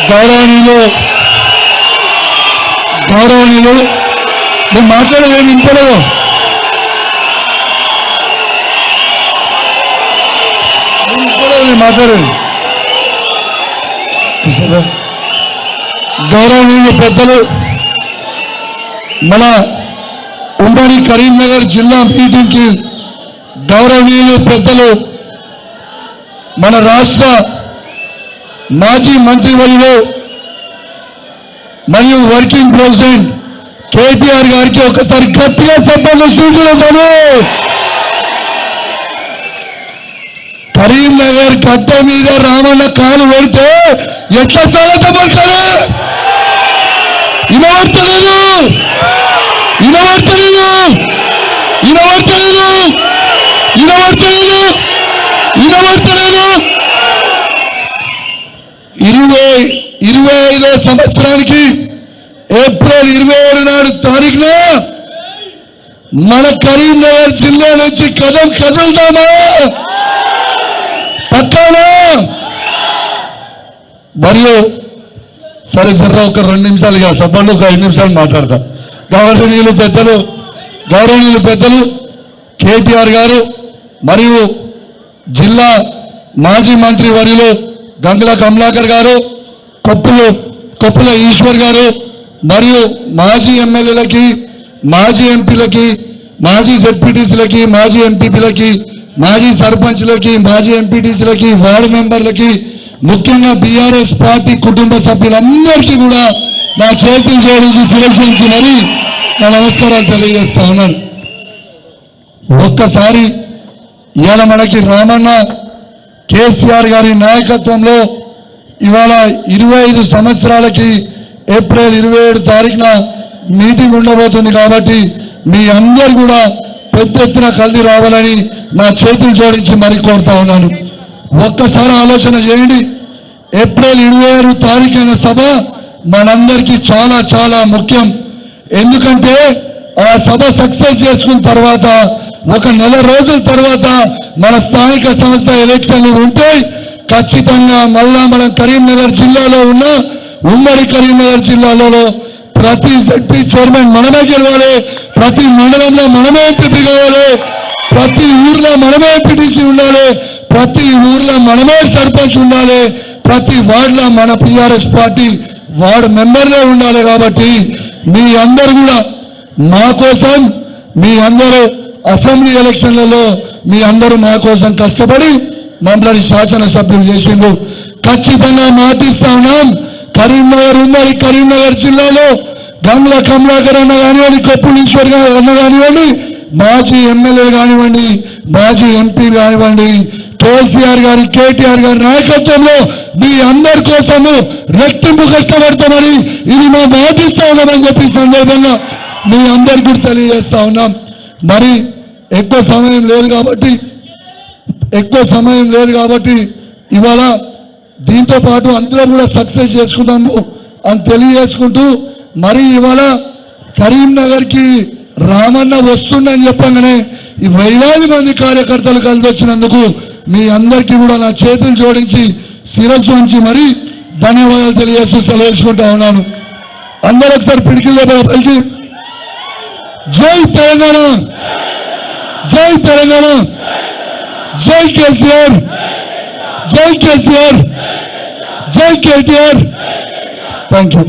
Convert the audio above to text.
గౌరవనీయులు నేను మాట్లాడేది వినపడదు. మాట్లాడేది గౌరవనీయులు పెద్దలు, మన ఉమ్మడి కరీంనగర్ జిల్లా మీటింగ్కి గౌరవనీయులు పెద్దలు, మన రాష్ట్ర మాజీ మంత్రివర్యులు మరియు వర్కింగ్ ప్రెసిడెంట్ కేటీఆర్ గారికి ఒకసారి గట్టిగా చెప్పాలి సూచనలు. కరీంనగర్ గడ్డ మీద రామన్న కాలు పెడితే ఎట్లా స్వాగతపడతారు? వినబడతలేదు, వినబడతలేదు, వినబడతలేదు, వినబడతలేదు, వినబడతలేదు. 2025వ సంవత్సరానికి ఏప్రిల్ 27 నాడు తారీఖున మన కరీంనగర్ జిల్లా నుంచి కదులుతామా? పక్కానా? మరియు సరే జర్ర ఒక 2 నిమిషాలు కాదు, సభలో ఒక 5 నిమిషాలు మాట్లాడతాం. గౌరవనీయులు పెద్దలు కేటీఆర్ గారు మరియు జిల్లా మాజీ మంత్రి వర్యులు గంగుల కమలాకర్ గారు, కొప్పుల ఈశ్వర్ గారు మరియు మాజీ ఎమ్మెల్యేలకి, మాజీ ఎంపీలకి, మాజీ జెడ్పీటీసీలకి, మాజీ ఎంపీపీలకి, మాజీ సర్పంచ్లకి, మాజీ ఎంపీటీసీలకి, వార్డు మెంబర్లకి, ముఖ్యంగా బీఆర్ఎస్ పార్టీ కుటుంబ సభ్యులందరికీ కూడా నా చేతులు జోడించి శిరసించి మరీ నా నమస్కారాలు తెలియజేస్తా ఉన్నాను. ఒక్కసారి ఇవాళ మనకి రామన్న కేసీఆర్ గారి నాయకత్వంలో ఇవాళ 25 సంవత్సరాలకి ఏప్రిల్ 27 తారీఖున మీటింగ్ ఉండబోతుంది. కాబట్టి మీ అందరు కూడా పెద్ద ఎత్తున కలిసి రావాలని నా చేతులు జోడించి మరీ కోరుతా ఉన్నాను. ఒక్కసారి ఆలోచన చేయండి. ఏప్రిల్ 27 తారీఖున సభ మనందరికీ చాలా చాలా ముఖ్యం. ఎందుకంటే ఆ సభ సక్సెస్ చేసుకున్న తర్వాత ఒక నెల రోజుల తర్వాత మన స్థానిక సంస్థ ఎలక్షన్లు ఉంటాయి. ఖచ్చితంగా మళ్ళా మనం కరీంనగర్ జిల్లాలో ఉన్న ఉమ్మడి కరీంనగర్ జిల్లాలో ప్రతి జెడ్పీ చైర్మన్ మనమే గెలవాలి, ప్రతి మండలంలో మనమే ఎంపీ కావాలి, ప్రతి ఊర్లో మనమే ఎంపీటీసీ ఉండాలి, ప్రతి ఊర్లో మనమే సర్పంచ్ ఉండాలి, ప్రతి వార్డులో మన టీఆర్ఎస్ పార్టీ వార్డు మెంబర్లే ఉండాలి. కాబట్టి మీ అందరూ కూడా మా కోసం, మీ అందరూ అసెంబ్లీ ఎలక్షన్లలో మీ అందరూ మా కోసం కష్టపడి మమ్మల్ని శాసనసభ్యులు చేసిండ్రు. ఖచ్చితంగా మాటిస్తా ఉన్నాం. ఉమ్మడి కరీంనగర్ జిల్లాలో గంగుల కమలాకర్ అన్న కానివ్వండి, కొప్పుల ఈశ్వర్ అన్న కానివ్వండి, మాజీ ఎమ్మెల్యే కానివ్వండి, మాజీ ఎంపీ కానివ్వండి, కేసీఆర్ గారి కేటీఆర్ గారి నాయకత్వంలో మీ అందరి కోసము రెట్టింపు కష్టపడతామని ఇది మా మాటిస్తా ఉన్నామని చెప్పి సందర్భంగా మీ అందరికీ కూడా తెలియజేస్తా ఉన్నాం. మరి ఎక్కువ సమయం లేదు కాబట్టి ఇవాళ దీంతో పాటు అందరూ కూడా సక్సెస్ చేసుకుందాము అని తెలియజేసుకుంటూ, మరి ఇవాళ కరీంనగర్కి రామన్న వస్తుండని చెప్పగానే ఈ వేలాది మంది కార్యకర్తలు కలిసి వచ్చినందుకు మీ అందరికీ కూడా నా చేతులు జోడించి శిరస్సు ఉంచి మరీ ధన్యవాదాలు తెలియజేస్తూ సెలవుకుంటా ఉన్నాను. అందరూ ఒకసారి పిడికిల్లో పలికి జై తెలంగాణ, జై తెలంగాణ, జై కేసీఆర్, జై కేసీఆర్, జై కేటీఆర్. Thank you.